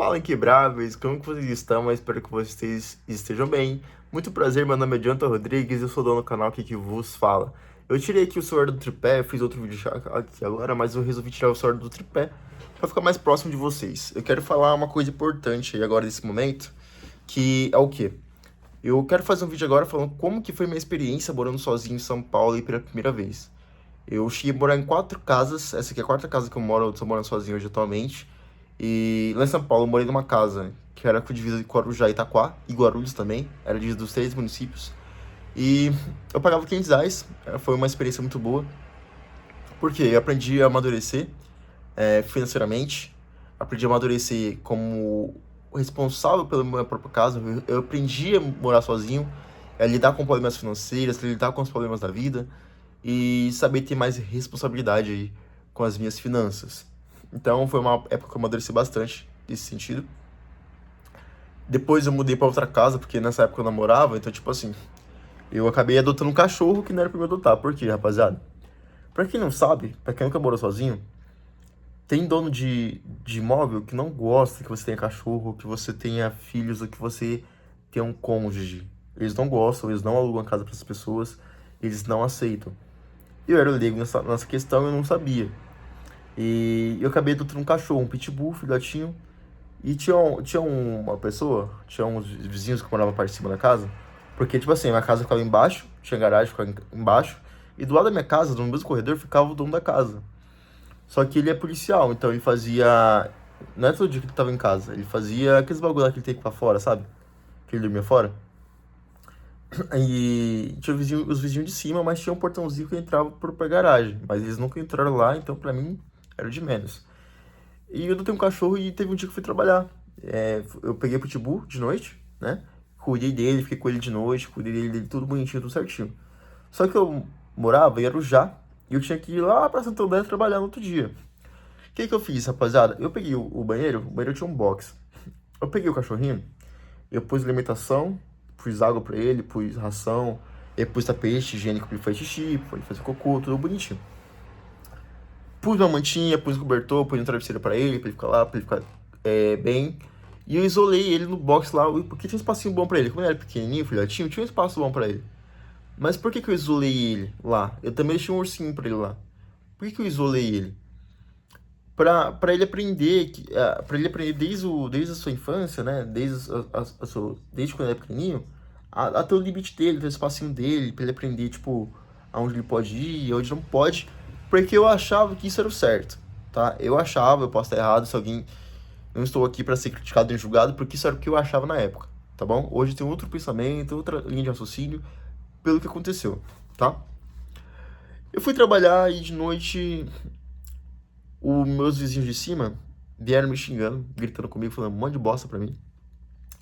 Fala, inquebráveis, como que vocês estão? Eu espero que vocês estejam bem. Muito prazer, meu nome é Jonathan Rodrigues, eu sou dono do canal aqui que vos fala. Eu tirei aqui o celular do tripé, eu fiz outro vídeo aqui agora, mas eu resolvi tirar o celular do tripé para ficar mais próximo de vocês. Eu quero falar uma coisa importante aí agora nesse momento, que é o quê? Eu quero fazer um vídeo agora falando como que foi minha experiência morando sozinho em São Paulo aí pela primeira vez. Eu cheguei a morar em 4 casas, essa aqui é a quarta casa que eu moro, eu tô morando sozinho hoje atualmente. E lá em São Paulo eu morei numa casa que era com divisa de Corujá e Itaquá, e Guarulhos também, era divisa dos 3 municípios. E eu pagava R$ 500, foi uma experiência muito boa, porque eu aprendi a amadurecer financeiramente, aprendi a amadurecer como responsável pela minha própria casa, eu aprendi a morar sozinho, a lidar com problemas financeiros, a lidar com os problemas da vida, e saber ter mais responsabilidade aí com as minhas finanças. Então foi uma época que eu amadureci bastante nesse sentido. Depois eu mudei pra outra casa, porque nessa época eu namorava, então tipo assim, eu acabei adotando um cachorro que não era pra eu adotar. Por quê, rapaziada? Pra quem não sabe, pra quem nunca morou sozinho, tem dono de imóvel que não gosta que você tenha cachorro, que você tenha filhos ou que você tenha um cônjuge. Eles não gostam, eles não alugam a casa para essas pessoas, eles não aceitam. Eu era leigo nessa questão e eu não sabia. E eu acabei adotando um cachorro, um pitbull, filhotinho. E tinha uma pessoa, tinha uns vizinhos que moravam parte de cima da casa. Porque, tipo assim, a minha casa ficava embaixo, tinha garagem, ficava embaixo. E do lado da minha casa, no mesmo corredor, ficava o dono da casa. Só que ele é policial, então ele fazia. Não é todo dia que ele tava em casa, ele fazia aqueles bagulho lá que ele tem que ir pra fora, sabe? Que ele dormia fora. E tinha os vizinhos de cima, mas tinha um portãozinho que entrava pra garagem. Mas eles nunca entraram lá, então pra mim era de menos. E eu tenho um cachorro e teve um dia que eu fui trabalhar. Eu peguei o pitbull de noite, né? Cuidei dele, fiquei com ele de noite, cuidei dele tudo bonitinho, tudo certinho. Só que eu morava em Arujá e eu tinha que ir lá pra Santo André trabalhar no outro dia. O que que eu fiz, rapaziada? Eu peguei o banheiro tinha um box. Eu peguei o cachorrinho, eu pus alimentação, pus água pra ele, pus ração, eu pus tapete higiênico pra ele fazer xixi, pra ele fazer cocô, tudo bonitinho. Pus uma mantinha, pus um cobertor, pus um travesseiro pra ele ficar lá, pra ele ficar bem. E eu isolei ele no box lá, porque tinha um espacinho bom pra ele. Como ele era pequenininho, filhotinho, tinha um espaço bom pra ele. Mas por que que eu isolei ele lá? Eu também deixei um ursinho pra ele lá. Por que que eu isolei ele? Pra ele aprender, pra ele aprender desde a sua infância, né? Desde quando ele é pequenininho, a ter o limite dele, ter o espacinho dele, pra ele aprender, tipo, aonde ele pode ir, aonde não pode. Porque eu achava que isso era o certo, tá? Eu achava, eu posso estar errado, se alguém... Não estou aqui pra ser criticado nem julgado, porque isso era o que eu achava na época, tá bom? Hoje tem outro pensamento, outra linha de raciocínio, pelo que aconteceu, tá? Eu fui trabalhar e de noite os meus vizinhos de cima vieram me xingando, gritando comigo, falando um monte de bosta pra mim.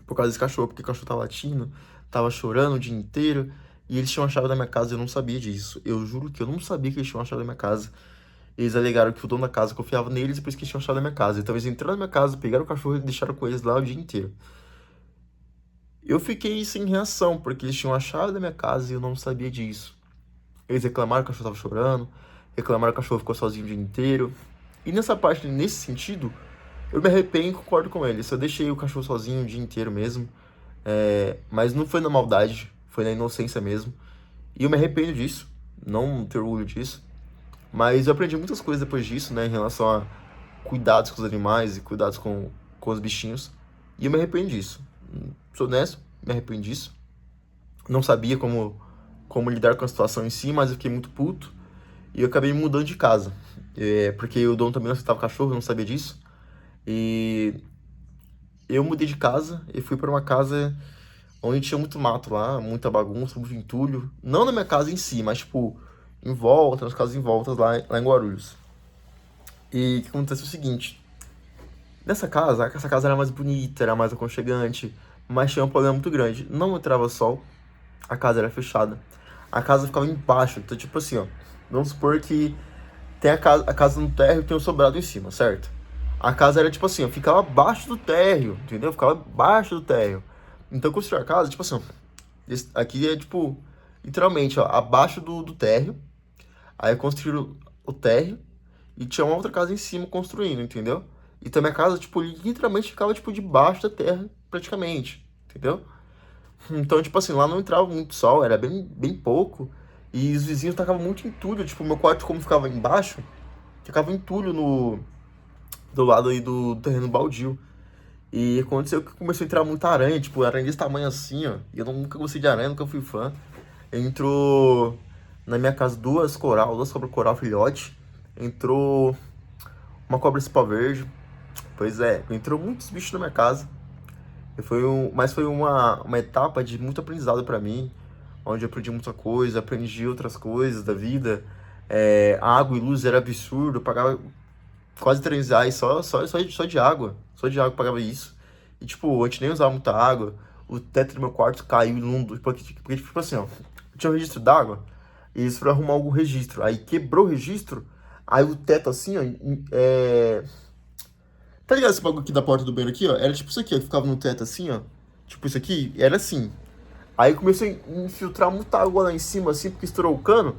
Por causa desse cachorro, porque o cachorro tava latindo, tava chorando o dia inteiro. E eles tinham a chave da minha casa e eu não sabia disso. Eu juro que eu não sabia que eles tinham a chave da minha casa. Eles alegaram que o dono da casa confiava neles e por isso que eles tinham a chave da minha casa. Então eles entraram na minha casa, pegaram o cachorro e deixaram com eles lá o dia inteiro. Eu fiquei sem reação, porque eles tinham a chave da minha casa e eu não sabia disso. Eles reclamaram que o cachorro tava chorando, reclamaram que o cachorro ficou sozinho o dia inteiro. E nessa parte, nesse sentido, eu me arrependo e concordo com eles. Eu deixei o cachorro sozinho o dia inteiro mesmo. Mas não foi na maldade, foi na inocência mesmo. E eu me arrependo disso, não tenho orgulho disso. Mas eu aprendi muitas coisas depois disso, né, em relação a cuidados com os animais e cuidados com os bichinhos. E eu me arrependo disso. Sou honesto, me arrependo disso. Não sabia como lidar com a situação em si, mas eu fiquei muito puto. E eu acabei me mudando de casa. Porque o dono também não aceitava cachorro, eu não sabia disso. E eu mudei de casa e fui para uma casa onde tinha muito mato lá, muita bagunça, muito entulho. Não na minha casa em si, mas tipo, em volta, nas casas em volta lá em Guarulhos. E o que acontece é o seguinte: nessa casa, essa casa era mais bonita, era mais aconchegante, mas tinha um problema muito grande. Não entrava sol, a casa era fechada. A casa ficava embaixo, então tipo assim, ó. Vamos supor que tem a casa no térreo e tem o sobrado em cima, certo? A casa era tipo assim, ó, ficava abaixo do térreo, entendeu? Ficava abaixo do térreo. Então construir a casa, tipo assim, ó, aqui é tipo, literalmente, ó, abaixo do térreo. Aí construíram o térreo e tinha uma outra casa em cima construindo, entendeu? Então minha casa, tipo, literalmente ficava, tipo, debaixo da terra, praticamente, entendeu? Então, tipo assim, lá não entrava muito sol, era bem pouco. E os vizinhos tacavam muito entulho. Tipo, meu quarto, como ficava embaixo, ficava entulho do lado aí do terreno baldio. E aconteceu que começou a entrar muita aranha, tipo, aranha desse tamanho assim, ó. E eu nunca gostei de aranha, nunca fui fã. Entrou na minha casa duas cobras coral filhote. Entrou uma cobra cipó verde. Pois é, entrou muitos bichos na minha casa. Mas foi uma etapa de muito aprendizado pra mim, onde eu aprendi muita coisa, aprendi outras coisas da vida. Água e luz era absurdo, eu pagava quase R$ 3 só de água. Só de água eu pagava isso. E, tipo, a gente nem usava muita água. O teto do meu quarto caiu imundo. Porque tipo assim, ó, tinha um registro d'água. E eles foram arrumar algum registro. Aí quebrou o registro. Aí o teto, assim, ó, tá ligado esse bagulho aqui da porta do banheiro aqui, ó? Era tipo isso aqui, ó, que ficava no teto assim, ó. Tipo isso aqui, era assim. Aí começou a infiltrar muita água lá em cima, assim, porque estourou o cano.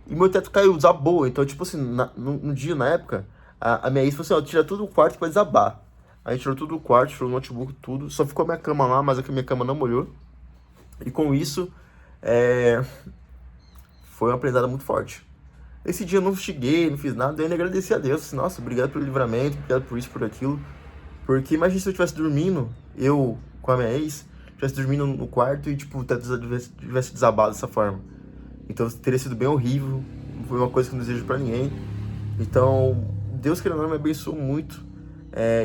E meu teto caiu, desabou. Então, tipo assim, no dia, na época, a minha ex falou assim, ó, tira tudo do quarto que vai desabar. Aí tirou tudo do quarto, tirou o notebook, tudo. Só ficou a minha cama lá, mas a minha cama não molhou. E com isso, é, foi uma aprendizado muito forte. Esse dia eu não xinguei, não fiz nada, eu ainda agradeci a Deus. Assim, nossa, obrigado pelo livramento, obrigado por isso, por aquilo. Porque imagina se eu estivesse dormindo, eu com a minha ex, estivesse dormindo no quarto e, tipo, o teto tivesse desabado dessa forma. Então teria sido bem horrível, foi uma coisa que eu não desejo pra ninguém. Então, Deus querendo ou não me abençoou muito.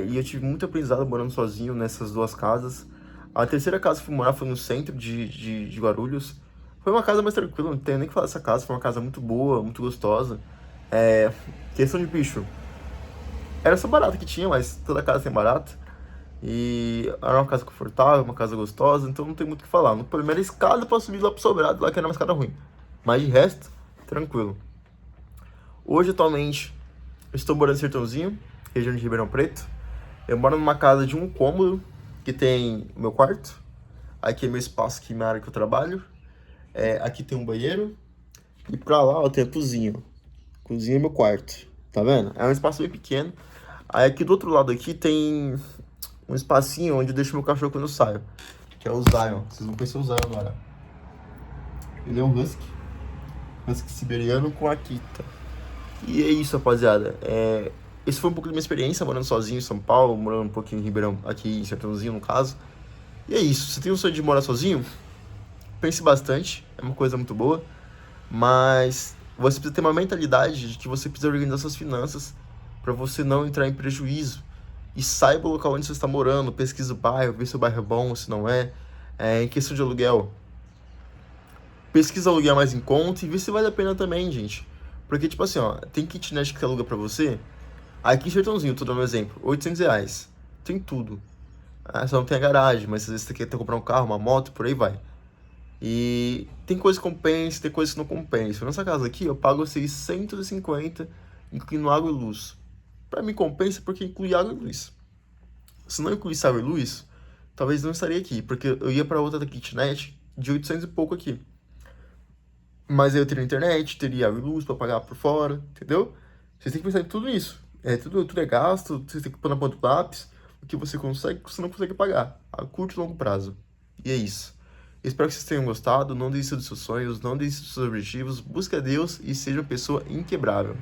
E eu tive muito aprendizado morando sozinho nessas duas casas. A terceira casa que fui morar foi no centro de Guarulhos. Foi uma casa mais tranquila, não tenho nem que falar dessa casa, foi uma casa muito boa, muito gostosa. É, questão de bicho, era só barato que tinha, mas toda casa tem barato. E era uma casa confortável, uma casa gostosa, então não tem muito o que falar. No primeiro escada pra subir lá pro sobrado, lá que era uma escada ruim. Mas de resto, tranquilo. Hoje, atualmente, eu estou morando em Sertãozinho, região de Ribeirão Preto. Eu moro numa casa de um cômodo, que tem o meu quarto. Aqui é meu espaço, aqui é minha área que eu trabalho. Aqui tem um banheiro. E pra lá, ó, tem a cozinha. Cozinha é meu quarto. Tá vendo? É um espaço bem pequeno. Aí aqui do outro lado aqui tem um espacinho onde eu deixo meu cachorro quando eu saio. Que é o Zion. Vocês vão conhecer o Zion agora. Ele é um husky. Husky siberiano com Akita. E é isso, rapaziada. Esse foi um pouco da minha experiência morando sozinho em São Paulo, morando um pouquinho em Ribeirão, aqui em Sertãozinho, no caso. E é isso. Você tem um sonho de morar sozinho? Pense bastante. É uma coisa muito boa. Mas você precisa ter uma mentalidade de que você precisa organizar suas finanças para você não entrar em prejuízo. E saiba o local onde você está morando, pesquisa o bairro, vê se o bairro é bom, se não é. Em questão de aluguel, pesquisa aluguel mais em conta e vê se vale a pena também, gente. Porque, tipo assim, ó, tem kitnet que aluga pra você. Aqui em Sertãozinho, tô dando um exemplo, R$ 800. Tem tudo. Só não tem a garagem, mas às vezes você quer comprar um carro, uma moto, por aí vai. E tem coisa que compensa, tem coisa que não compensa. Nessa casa aqui, eu pago 650, incluindo água e luz. Pra mim compensa porque inclui água e luz. Se não incluísse água e luz, talvez não estaria aqui, porque eu ia pra outra da kitnet de 800 e pouco aqui. Mas aí eu teria internet, teria água e luz pra pagar por fora, entendeu? Vocês têm que pensar em tudo isso. Tudo é gasto, vocês têm que pôr na ponta do lápis o que você consegue, o que você não consegue pagar, a curto e longo prazo. E é isso. Espero que vocês tenham gostado. Não desista dos seus sonhos, não desista dos seus objetivos. Busque a Deus e seja uma pessoa inquebrável.